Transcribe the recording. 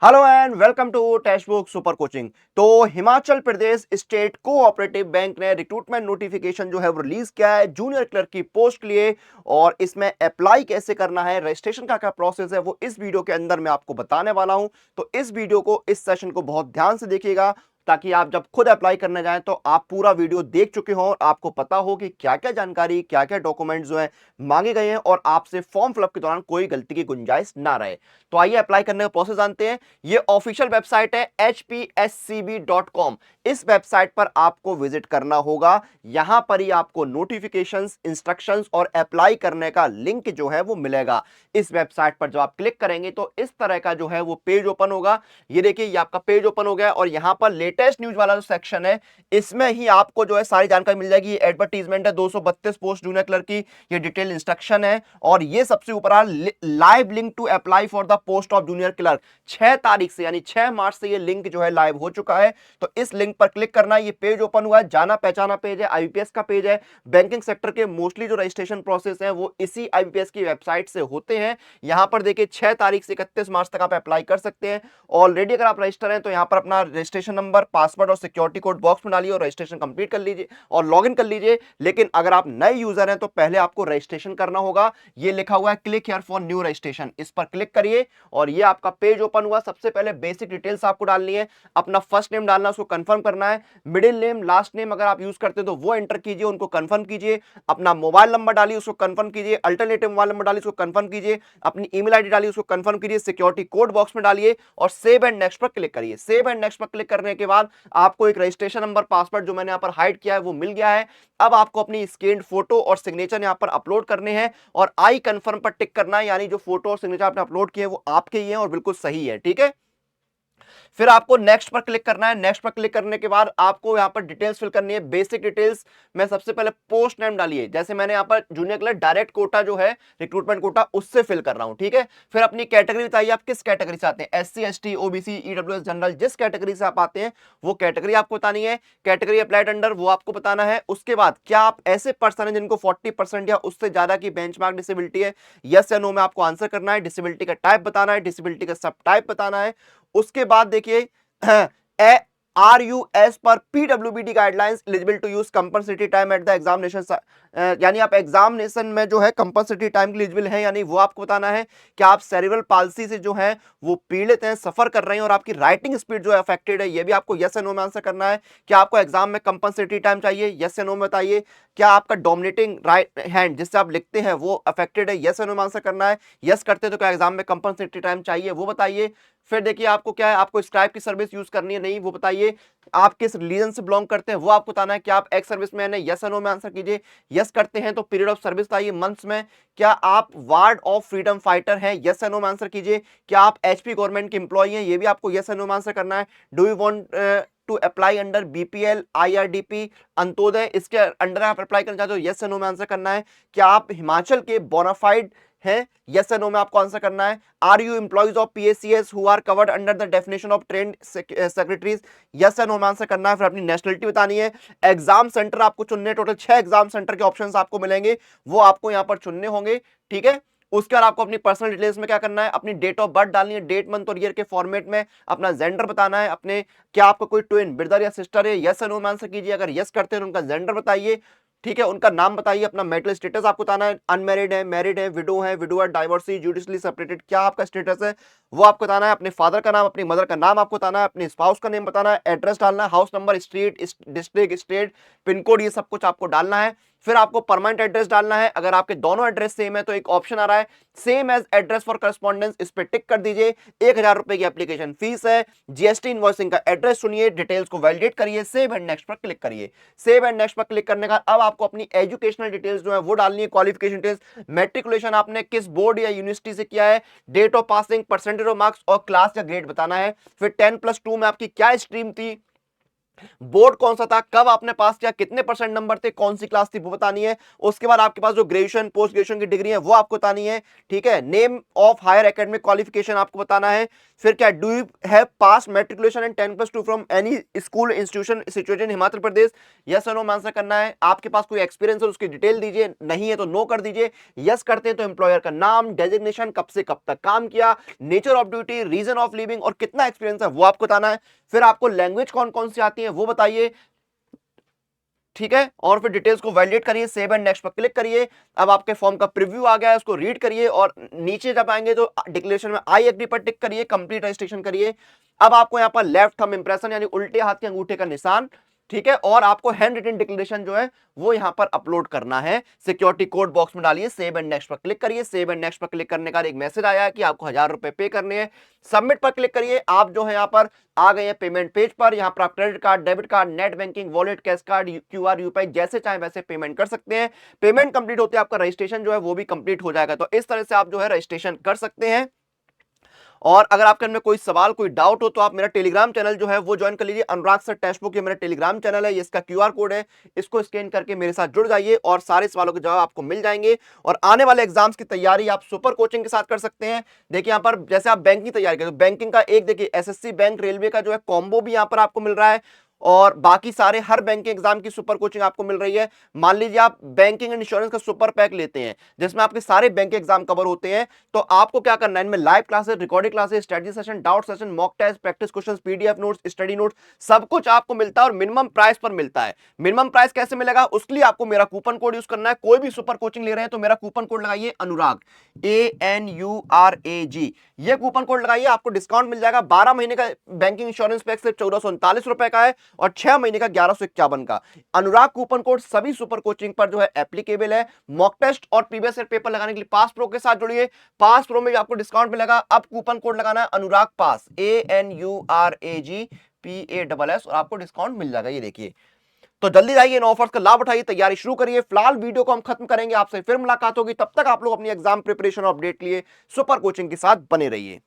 Hello and welcome to textbook super coaching. तो Himachal Pradesh state cooperative bank ने recruitment notification जो है वो रिलीज किया है जूनियर क्लर्क की पोस्ट के लिए। और इसमें अप्लाई कैसे करना है, रजिस्ट्रेशन का क्या प्रोसेस है, वो इस वीडियो के अंदर मैं आपको बताने वाला हूं। तो इस वीडियो को, इस सेशन को बहुत ध्यान से देखिएगा ताकि आप जब खुद अप्लाई करने जाएं तो आप पूरा वीडियो देख चुके हो और आपको पता हो कि क्या क्या जानकारी, क्या क्या डॉक्यूमेंट्स जो है मांगे गए हैं और आपसे फॉर्म फिलअप के दौरान कोई गलती की गुंजाइश ना रहे। तो आइए अप्लाई करने का प्रोसेस जानते हैं। ये ऑफिशियल वेबसाइट है hpscb.com। इस वेबसाइट पर आपको विजिट करना होगा। यहां पर ही आपको नोटिफिकेशंस, इंस्ट्रक्शंस और अप्लाई करने का लिंक जो है वो मिलेगा। इस वेबसाइट पर जब आप क्लिक करेंगे तो इस तरह का जो है वो पेज ओपन होगा। ये देखिए, ये आपका पेज ओपन हो गया और यहां पर लेटेस्ट न्यूज वाला जो सेक्शन है इसमें ही आपको जो है सारी जानकारी मिल जाएगी। एडवर्टीजमेंट है, 232 पोस्ट जूनियर क्लर्क की, ये डिटेल इंस्ट्रक्शन है और ये सबसे ऊपर आ live link to apply for the post of junior clerk. 6 तारीख से यानी 6 मार्च से ये लिंक जो है लाइव हो चुका है। तो इस लिंक पर क्लिक करना है। ये पेज ओपन हुआ है, जाना पहचाना पेज है, आईबीपीएस का पेज है। बैंकिंग सेक्टर के मोस्टली जो रजिस्ट्रेशन प्रोसेस है वो इसी आईबीपीएस की वेबसाइट से होते हैं। यहां पर देखिए 6 तारीख से 31 मार्च तक आप अप्लाई कर सकते हैं। ऑलरेडी अगर आप रजिस्टर हैं तो यहां पर अपना रजिस्ट्रेशन नंबर, पासवर्ड और सिक्योरिटी कोड बॉक्स में डालिए और रजिस्ट्रेशन कंप्लीट कर लीजिए और लॉगिन कर लीजिए। लेकिन अगर आप नए यूजर हैं तो पहले आपको रजिस्ट्रेशन करना होगा। ये लिखा हुआ है click here for new registration, इस पर क्लिक करिए और ये आपका पेज ओपन हुआ। सबसे पहले बेसिक डिटेल्स आपको डालनी है। अपना फर्स्ट नेम डालना, उसको कंफर्म करना है। मिडिल नेम, लास्ट नेम अगर आप यूज करते हैं तो वो एंटर कीजिए, उनको कंफर्म कीजिए। अपना मोबाइल नंबर डालिए, उसको कंफर्म कीजिए। अल्टरनेटिव मोबाइल नंबर डालिए, उसको कंफर्म कीजिए। अपनी ईमेल आईडी डालिए, उसको कंफर्म कीजिए। सिक्योरिटी कोड बॉक्स में डालिए और सेव एंड नेक्स्ट पर क्लिक करिए। सेव एंड नेक्स्ट पर क्लिक करने के बाद आपको एक रजिस्ट्रेशन नंबर, पासवर्ड जो मैंने यहां पर हाइड किया है वो मिल गया है। अब आपको अपनी स्कैन्ड फोटो और सिग्नेचर यहां पर अपलोड करने हैं और आई कंफर्म पर टिक करना है, यानी जो फोटो और सिग्नेचर आपने अपलोड किए वो आपके ही हैं और बिल्कुल सही है। ठीक है, फिर आपको नेक्स्ट पर क्लिक करना है। नेक्स्ट पर क्लिक करने के बाद आपको यहां पर डिटेल्स फिल करनी है, बेसिक डिटेल्स में सबसे पहले पोस्ट नेम डालिए। जैसे मैंने यहां पर जूनियर क्लर्क डायरेक्ट कोटा जो है, रिक्रूटमेंट कोटा, उससे फिल कर रहा हूं। ठीक है, फिर अपनी कैटेगरी बताइए, आप किस कैटेगरी से आते हैं, SC, ST, OBC, EWS, general, जिस कैटेगरी से आप आते हैं वो कैटेगरी आपको बतानी है। कैटेगरी अप्लाइड अंडर वो आपको बताना है। उसके बाद क्या आप ऐसे पर्सन हैं जिनको 40% या उससे ज्यादा की बेंचमार्क डिसेबिलिटी है, यस या नो में आपको आंसर करना है। डिसेबिलिटी का टाइप बताना है, डिसेबिलिटी का सब टाइप बताना है। उसके बाद देखिए आर यू एज पर पीडब्ल्यूबीडी guidelines eligible to use compensatory time at the examination, यानी आप एग्जामिनेशन में जो है कंपनसेटरी टाइम के एलिजिबल हैं, यानी वो आपको बताना है। कि आप सेरिब्रल पाल्सी से जो है वो पीड़ित हैं, सफर कर रहे हैं और आपकी राइटिंग स्पीड जो है अफेक्टेड है, ये भी आपको यस या नो में आंसर करना है। क्या आपको एग्जाम में कंपनसेटरी टाइम चाहिए, यस या नो में बताइए। क्या आपका डोमिनेटिंग राइट हैंड जिससे आप लिखते हैं वो अफेक्टेड है, यस या नो में आंसर करना है। यस करते तो क्या एग्जाम में कंपनसेटरी टाइम चाहिए, वो बताइए। फिर देखिए आपको क्या है, आपको स्क्राइब की सर्विस यूज करनी है, नहीं, वो बताइए। आप किस रिलीजन से बिलोंग करते हैं वो आपको बताना है। क्या आप एक्स सर्विसमैन है, यस या नो में आंसर कीजिए। यस करते हैं तो पीरियड ऑफ सर्विस बताइए मंथ्स में। क्या आप वार्ड ऑफ फ्रीडम फाइटर हैं, यस या नो में आंसर कीजिए। क्या आप एचपी गवर्नमेंट के एम्प्लॉई हैं, ये भी आपको यस या नो में आंसर करना है। Do you want to apply under BPL, IRDP, Antyodaya, इसके अंडर आप अप्लाई करना चाहते हो, यस या नो में आंसर करना है। क्या आप हिमाचल के बोनाफाइड है, यस या नो में आपको आंसर करना है। Are you employees of PSCS who are covered under the definition of trained secretaries, yes या नो में आंसर करना है। फिर अपनी नेशनलिटी बतानी है। एग्जाम सेंटर आपको चुनने, टोटल 6 एग्जाम सेंटर के ऑप्शंस आपको मिलेंगे, वो आपको यहां पर चुनने होंगे। ठीक है, उसके बाद आपको अपनी पर्सनल डिटेल्स में क्या करना है, अपनी डेट ऑफ बर्थ डालनी है, डेट, मंथ और ईयर के फॉर्मेट में। अपना जेंडर बताना है, अपने क्या आपका कोई ट्विन ब्रदर या सिस्टर है, यस या नो में आंसर कीजिए। अगर यस करते हैं तो उनका जेंडर बताइए। ठीक है, उनका नाम बताइए। अपना मैरिटल स्टेटस आपको बताना है, अनमैरिड है, मैरिड है, विडो है, विडोअर, डाइवोर्सी, जुडिशली सेपरेटेड, क्या आपका स्टेटस है वो आपको बताना है। अपने फादर का नाम, अपनी मदर का नाम आपको बताना है। अपने स्पाउस का नेम बताना है। एड्रेस डालना है, house number, street, district, state, pin code, ये सब कुछ आपको डालना है। फिर आपको परमानेंट एड्रेस डालना है। अगर आपके दोनों एड्रेस सेम है तो एक ऑप्शन आ रहा है same as address for correspondence, इस पे टिक कर दीजिए। 1000 रुपए की एप्लीकेशन फीस है। जीएसटी इनवॉइसिंग का एड्रेस चुनिए, डिटेल्स को वैलिडेट करिए, सेव एंड नेक्स्ट पर क्लिक करिए। सेव एंड नेक्स्ट पर क्लिक करने का अब आपको अपनी एजुकेशनल डिटेल्स जो है वो डालनी है। क्वालिफिकेशन डिटेल्स, मैट्रिकुलेशन आपने किस बोर्ड या यूनिवर्सिटी से किया है, date of passing, percentage of marks और क्लास या ग्रेड बताना है। फिर 10+2 में आपकी क्या स्ट्रीम थी, बोर्ड कौन सा था, कब आपने पास किया, कितने परसेंट नंबर थे, कौन सी क्लास थी वो बतानी है। उसके बाद आपके पास जो ग्रेजुएशन पोस्ट ग्रेजुएशन की डिग्री है वो आपको बतानी है, ठीक है। Name of higher academic qualification आपको बताना है। फिर क्या, do you have pass matriculation and 10+2 from any school institution situated in Himachal Pradesh, yes और नो में आंसर करना है। आपके पास कोई एक्सपीरियंस है उसकी डिटेल दीजिए, नहीं है तो नो कर दीजिए। यस करते हैं तो एम्प्लॉयर का नाम, डेजिग्नेशन, कब से कब तक काम किया, nature of duty, reason of living और कितना एक्सपीरियंस है वो आपको बताना है। फिर आपको लैंग्वेज कौन कौन सी आती है वो बताइए, ठीक है। और फिर डिटेल्स को वैलिडेट करिए, सेव एंड नेक्स्ट पर क्लिक करिए। अब आपके फॉर्म का प्रीव्यू आ गया है, उसको रीड करिए और नीचे जब आएंगे तो डिक्लेरेशन में आई एग्री पर टिक करिए, कंप्लीट रजिस्ट्रेशन करिए। अब आपको यहाँ पर लेफ्ट थंब इंप्रेशन यानी उल्टे हाथ के अंगूठे का निशान, ठीक है, और आपको हैंड रिटन डिक्लेरेशन जो है वो यहां पर अपलोड करना है। सिक्योरिटी कोड बॉक्स में डालिए, सेव एंड नेक्स्ट पर क्लिक करिए। सेव एंड नेक्स्ट पर क्लिक करने का एक मैसेज आया है कि आपको 1000 रुपए पे करने हैं। सबमिट पर क्लिक करिए, आप जो है यहां पर आ गए हैं पेमेंट पेज पर। यहां पर आप credit card, debit card, net banking, wallet, cash card, QR, UPI जैसे चाहे वैसे पेमेंट कर सकते हैं। पेमेंट कंप्लीट होते आपका रजिस्ट्रेशन जो है वो भी कंप्लीट हो जाएगा। तो इस तरह से आप जो है रजिस्ट्रेशन कर सकते हैं। और अगर आपके में कोई सवाल कोई डाउट हो तो आप मेरा टेलीग्राम चैनल जो है वो ज्वाइन कर लीजिए। अनुराग सर टेक्स्ट बुक, ये मेरा टेलीग्राम चैनल है, ये इसका क्यूआर कोड है, इसको स्कैन करके मेरे साथ जुड़ जाइए और सारे सवालों के जवाब आपको मिल जाएंगे। और आने वाले एग्जाम्स की तैयारी आप सुपर कोचिंग के साथ कर सकते हैं। देखिए यहाँ पर जैसे आप बैंक की तैयारी करें तो बैंकिंग का एक देखिए एसएससी बैंक रेलवे का जो है कॉम्बो भी यहाँ पर आपको मिल रहा है और बाकी सारे हर बैंकिंग एग्जाम की सुपर कोचिंग आपको मिल रही है। मान लीजिए आप बैंकिंग एंड इंश्योरेंस का सुपर पैक लेते हैं जिसमें आपके सारे बैंक एग्जाम कवर होते हैं, तो आपको क्या करना है, इनमें live classes, recorded classes, strategy session, doubt session, mock test, practice questions, PDF notes, study notes, सब कुछ आपको मिलता है और मिनिमम प्राइस पर मिलता है। मिनिमम प्राइस कैसे मिलेगा, उसके लिए आपको मेरा कूपन कोड यूज करना है। कोई भी सुपर कोचिंग ले रहे हैं तो मेरा कूपन कोड लगाइए अनुराग, ANURAG, ये कूपन कोड लगाइए, आपको डिस्काउंट मिल जाएगा। 12 महीने का बैंकिंग इंश्योरेंस पैक सिर्फ 1439 रुपए का है और 6 महीने का 1151 का। अनुराग कूपन कोड सभी सुपर कोचिंग पर जो है एप्लीकेबल है। मॉक टेस्ट और प्रीवियस ईयर पेपर लगाने के लिए पास प्रो के साथ जुड़िए, पास प्रो में भी आपको डिस्काउंट मिलेगा। अब कूपन कोड लगाना है अनुराग पास, ANURAGPASS और आपको डिस्काउंट मिल जाएगा। ये देखिए, तो जल्दी जाइए इन ऑफर्स का लाभ उठाइए, तैयारी शुरू करिए। फिलहाल वीडियो को हम खत्म करेंगे, आपसे फिर मुलाकात होगी, तब तक आप लोग अपनी एग्जाम प्रिपरेशन और अपडेट के लिए सुपर कोचिंग के साथ बने रहिए।